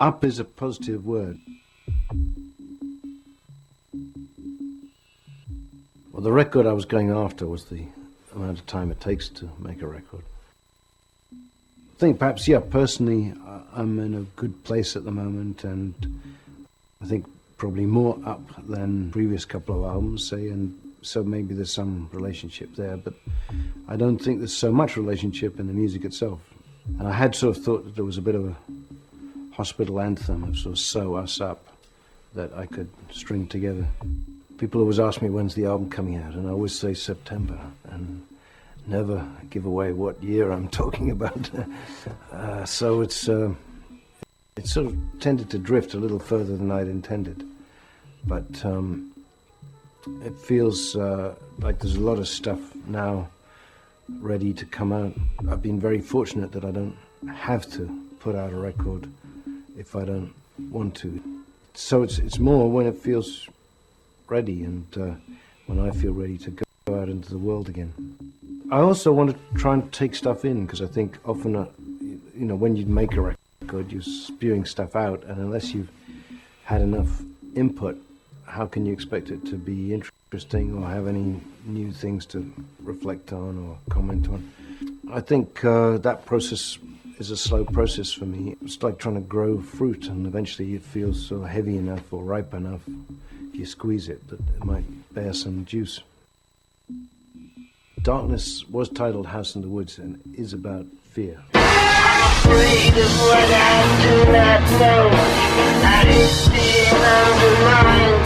Up is a positive word. Well, the record I was going after was the amount of time it takes to make a record. I think perhaps, personally, I'm in a good place at the moment, and I think probably more up than previous couple of albums, say, and so maybe there's some relationship there, but I don't think there's so much relationship in the music itself. And I had sort of thought that there was a bit of a hospital anthem of sort of sew us up that I could string together. People always ask me when's the album coming out, and I always say September, and never give away what year I'm talking about. So it's sort of tended to drift a little further than I'd intended. But it feels like there's a lot of stuff now ready to come out. I've been very fortunate that I don't have to put out a record if I don't want to. So it's more when it feels ready and when I feel ready to go out into the world again. I also want to try and take stuff in, because I think often, when you make a record, you're spewing stuff out, and unless you've had enough input, how can you expect it to be interesting or have any new things to reflect on or comment on? I think that process is a slow process for me. It's like trying to grow fruit, and eventually it feels so heavy enough or ripe enough, if you squeeze it, that it might bear some juice. Darkness was titled House in the Woods and is about fear. I'm afraid of what I do not know. I is being undermined.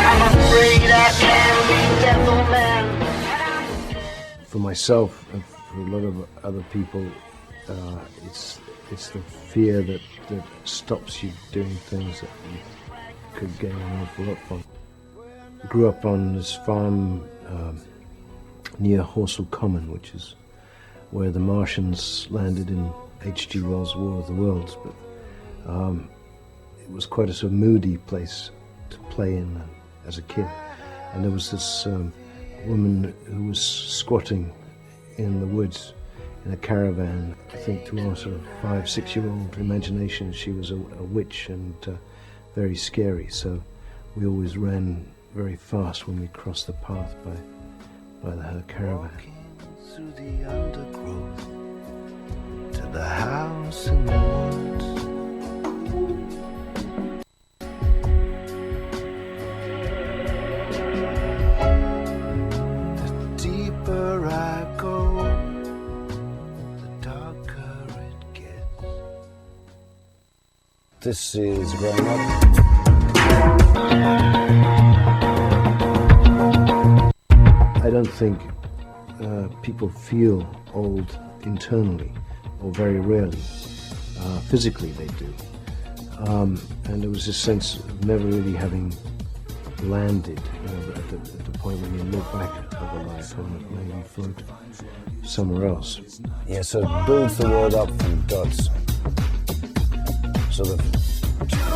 I'm afraid I can be devil man. For myself and for a lot of other people, it's the fear that stops you doing things that you could gain an awful lot from. I grew up on this farm near Horsell Common, which is where the Martians landed in H.G. Wells' War of the Worlds, but it was quite a sort of moody place to play in as a kid. And there was this woman who was squatting in the woods in a caravan. I think to our sort of 5-6-year-old imagination, she was a witch and very scary. So we always ran very fast when we crossed the path by her caravan. Through the undergrowth to the house in the woods. The deeper I go, the darker it gets. This is Growing Up. I don't think people feel old internally, or very rarely. Physically they do. And there was this sense of never really having landed, at the point when you look back over life and maybe float somewhere else. Yeah, so it builds the world up from dots. So the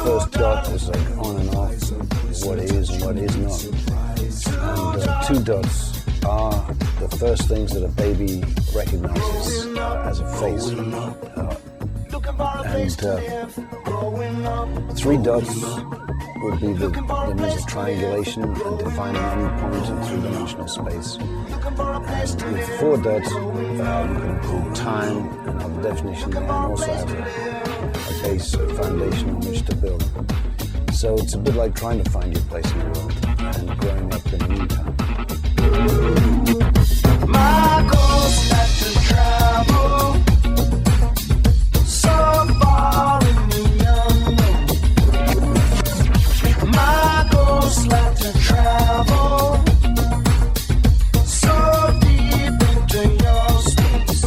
first dot is like on and off, what is and what is not. And 2 dots are the first things that a baby recognizes as a face. And 3 dots would be the means of triangulation and defining any point in 3-dimensional space. And with 4 dots, you can include time and have a definition there, and also have a base, a foundation on which to build. So it's a bit like trying to find your place in the world and growing up in the meantime. My goal's not to travel so far in the unknown. My goal's not to travel so deep into your space.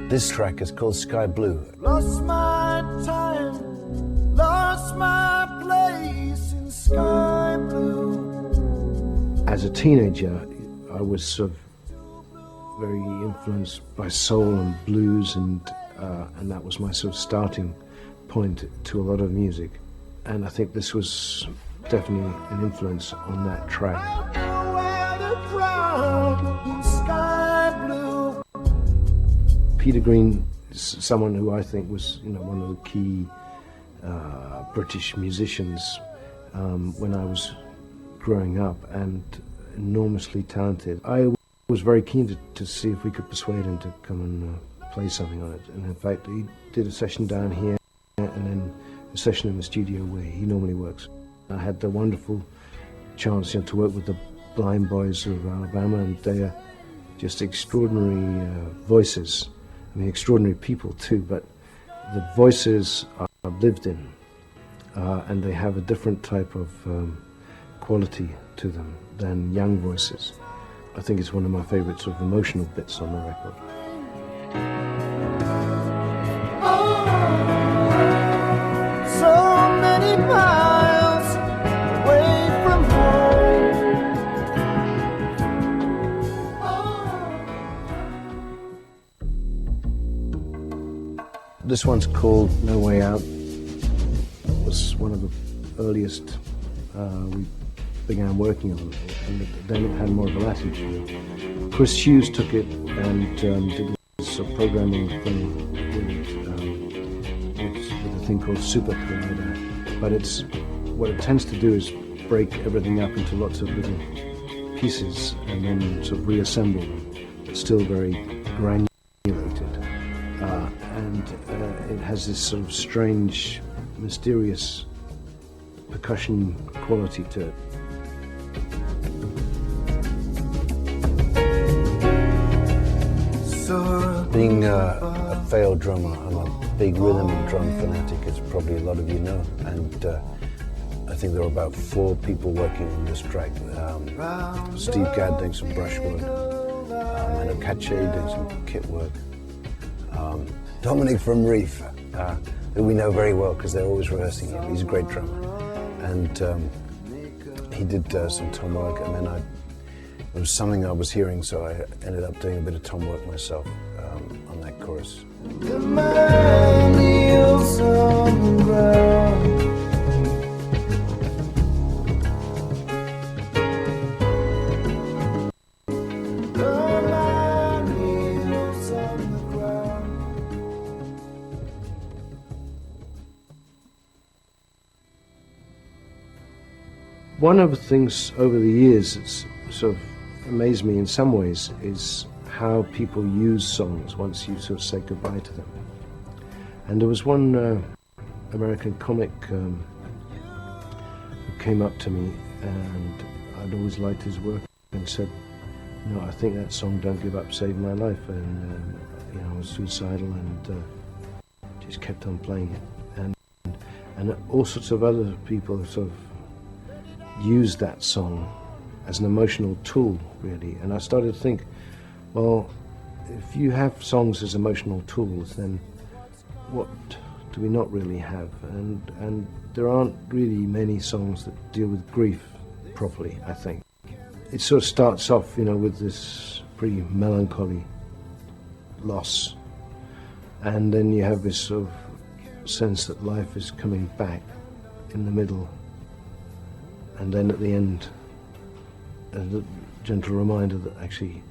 This track is called Sky Blue. Lost my time, lost my place in sky blue. As a teenager, I was sort of very influenced by soul and blues, and that was my sort of starting point to a lot of music. And I think this was definitely an influence on that track. Peter Green is someone who I think was, one of the key British musicians when I was growing up, and enormously talented. I was very keen to see if we could persuade him to come and play something on it. And in fact, he did a session down here and then a session in the studio where he normally works. I had the wonderful chance to work with the Blind Boys of Alabama, and they are just extraordinary voices. I mean, extraordinary people too, but the voices are lived in, and they have a different type of quality to them than young voices. I think it's one of my favorite sort of emotional bits on the record. So many miles away from home. This one's called No Way Out. It was one of the earliest we began working on, and then it had more of a Latin feel. Chris Hughes took it and did this programming thing with a thing called Super Collider. But what it tends to do is break everything up into lots of little pieces and then sort of reassemble them. It's still very granulated, and it has this sort of strange, mysterious percussion quality to it. Being a failed drummer, I'm a big rhythm and drum fanatic, as probably a lot of you know, and I think there are about 4 people working on this track. Steve Gadd doing some brush work, Manu Katché doing some kit work, Dominic from Reef, who we know very well because they're always rehearsing him. He's a great drummer, and he did some tom work, and then it was something I was hearing, so I ended up doing a bit of tom work myself on that chorus. One of the things over the years that's sort of amazed me in some ways is how people use songs once you sort of say goodbye to them. And there was one American comic who came up to me, and I'd always liked his work, and said, I think that song Don't Give Up saved my life, and I was suicidal, and just kept on playing it. And all sorts of other people sort of used that song as an emotional tool, really. And I started to think, well, if you have songs as emotional tools, then what do we not really have? And there aren't really many songs that deal with grief properly, I think. It sort of starts off, with this pretty melancholy loss, and then you have this sort of sense that life is coming back in the middle, and then at the end, a gentle reminder that actually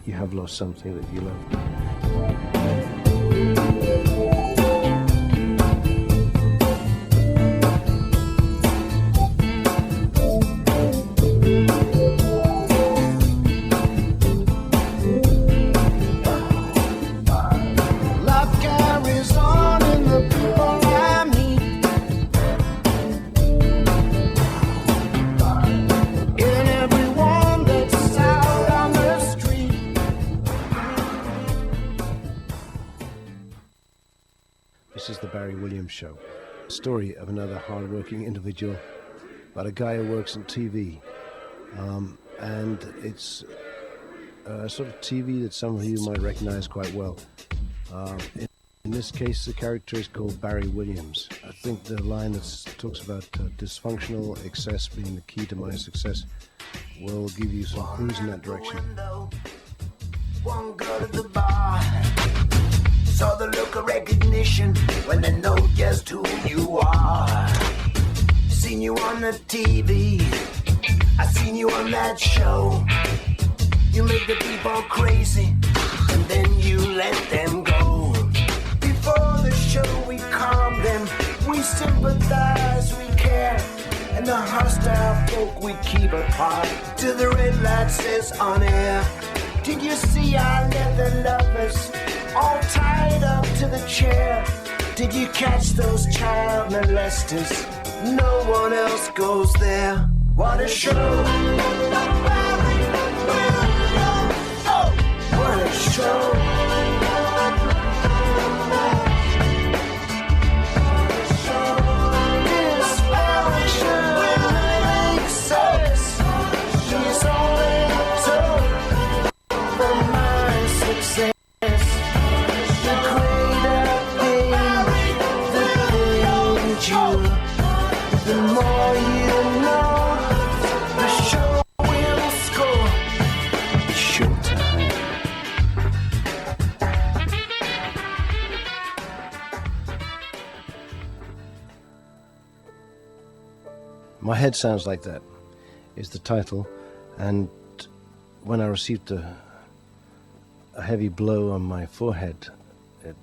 you have lost something that you love. This is the Barry Williams Show. Story of another hard-working individual, about a guy who works in TV. And it's a sort of TV that some of you might recognize quite well. In this case, the character is called Barry Williams. I think the line that talks about dysfunctional excess being the key to my success will give you some clues in that direction. One girl at the bar saw the look of recognition when they know just who you are. Seen you on the the TV. I seen you on that show. You make the people crazy, and then you let them go. Before the show we calm them, we sympathize, we care, and the hostile folk we keep apart till the red light says on air. Did you see our leather lovers all tied up to the chair? Did you catch those child molesters? No one else goes there. What a show! Oh, what a show! This fashion makes sense. She's only told for my success. The greater pain, the danger. The more you know, the show will score. It's showtime. My Head Sounds Like That is the title, and when I received a heavy blow on my forehead, it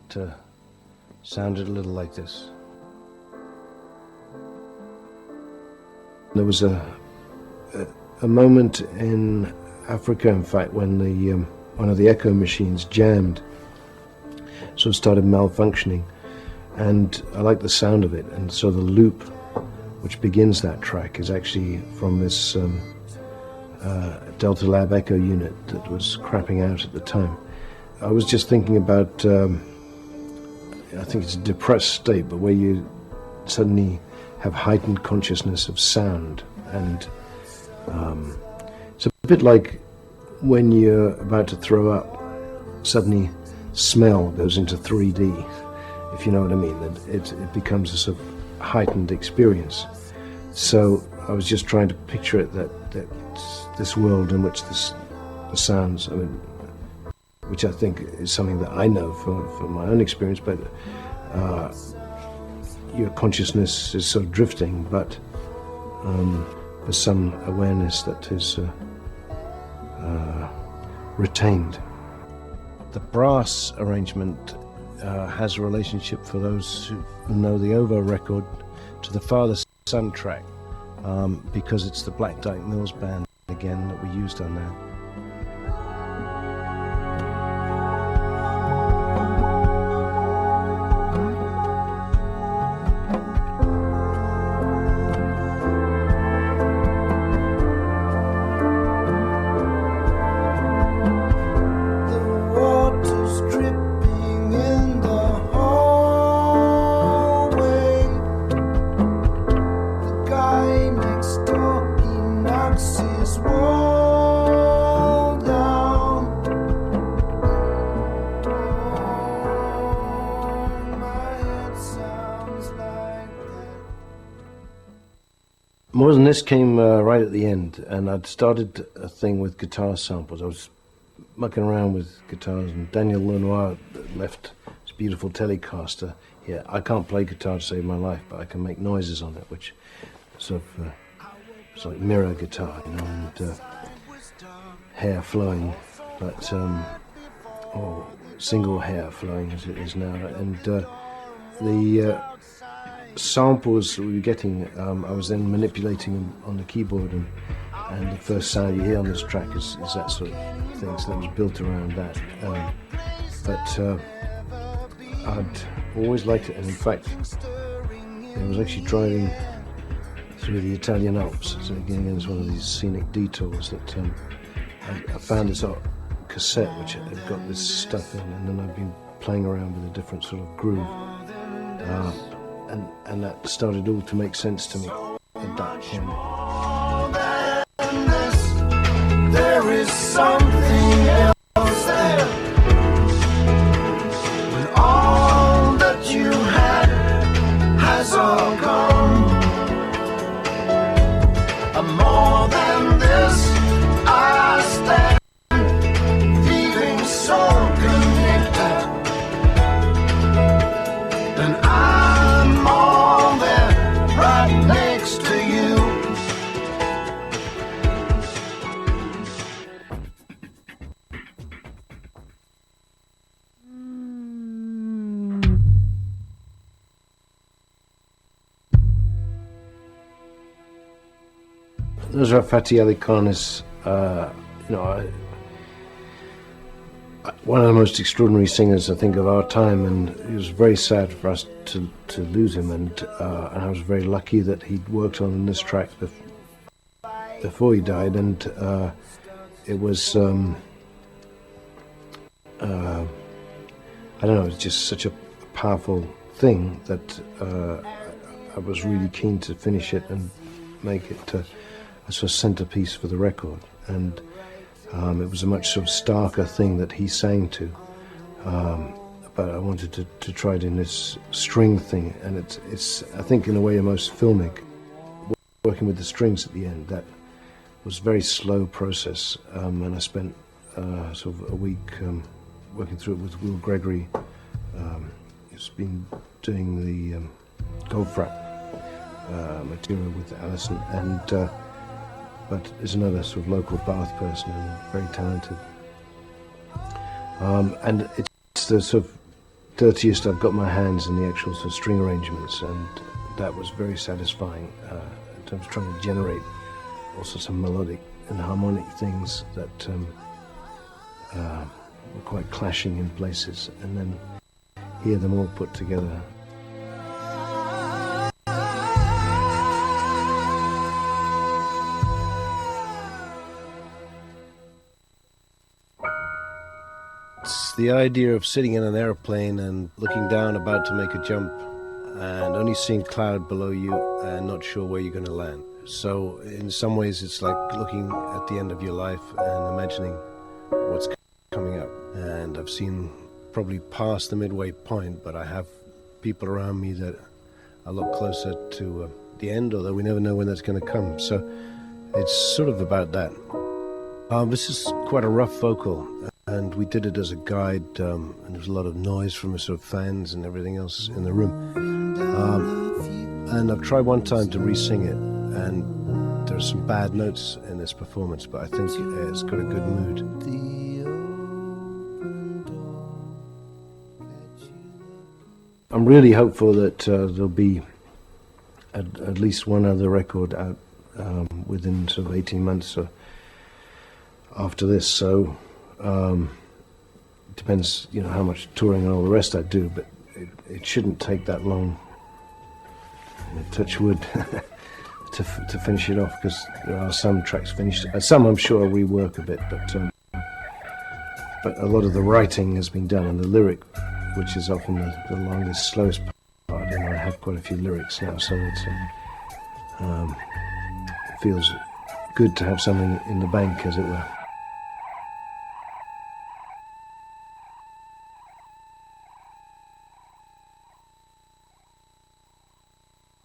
sounded a little like this. There was a moment in Africa, in fact, when the one of the echo machines jammed, so it started malfunctioning, and I liked the sound of it, and so the loop which begins that track is actually from this Delta Lab Echo unit that was crapping out at the time. I was just thinking about, I think it's a depressed state, but where you suddenly have heightened consciousness of sound, and it's a bit like when you're about to throw up, suddenly smell goes into 3D, if you know what I mean. It becomes a sort of heightened experience. So I was just trying to picture it, that this world in which the sounds, I mean, which I think is something that I know from my own experience, but your consciousness is sort of drifting, but there's some awareness that is retained. The brass arrangement has a relationship, for those who know the OVO record, to the Father Son track, because it's the Black Dyke Mills band again that we used on that. More Than This came right at the end, and I'd started a thing with guitar samples. I was mucking around with guitars, and Daniel Lenoir left this beautiful Telecaster here. I can't play guitar to save my life, but I can make noises on it, which sort of it's like mirror guitar, you know, and hair flowing, but or single hair flowing as it is now, and the samples we were getting, I was then manipulating them on the keyboard, and the first sound you hear on this track is that sort of thing, so that was built around that. But I'd always liked it, and in fact, I was actually driving through the Italian Alps, so again, it was one of these scenic detours that I found this cassette which had got this stuff in, and then I've been playing around with a different sort of groove. And that started all to make sense to me at that point. There is something else there. When all that you had has all gone. More than this, I stand feeling so connected. And I'm all there right next to you. Nusrat Fateh Ali Khan is, one of the most extraordinary singers, I think, of our time, and it was very sad for us to lose him. And I was very lucky that he'd worked on this track before he died, and it was, I don't know, it's just such a powerful thing that I was really keen to finish it and make it a sort of centerpiece for the record. And it was a much sort of starker thing that he sang to, but I wanted to try it in this string thing, and it's I think in a way most filmic, working with the strings at the end. That was a very slow process, and I spent sort of a week working through it with Will Gregory. He's been doing the Goldfrapp material with Alison, and but is another sort of local Bath person and very talented. And it's the sort of dirtiest I've got my hands in the actual sort of string arrangements, and that was very satisfying in terms of trying to generate also some melodic and harmonic things that were quite clashing in places, and then hear them all put together. It's the idea of sitting in an airplane and looking down about to make a jump and only seeing cloud below you and not sure where you're going to land. So in some ways it's like looking at the end of your life and imagining what's coming up. And I've seen probably past the midway point, but I have people around me that are a lot closer to the end, although we never know when that's going to come. So it's sort of about that. This is quite a rough vocal, and we did it as a guide, and there was a lot of noise from the sort of fans and everything else in the room. And I've tried one time to re-sing it, and there are some bad notes in this performance, but I think it's got a good mood. I'm really hopeful that there'll be at least one other record out within sort of 18 months or after this. So it depends, how much touring and all the rest I do, but it shouldn't take that long. Touch wood to finish it off, because there are some tracks finished. Some I'm sure I'll rework a bit, but a lot of the writing has been done, and the lyric, which is often the longest, slowest part, and I have quite a few lyrics now, so it feels good to have something in the bank, as it were.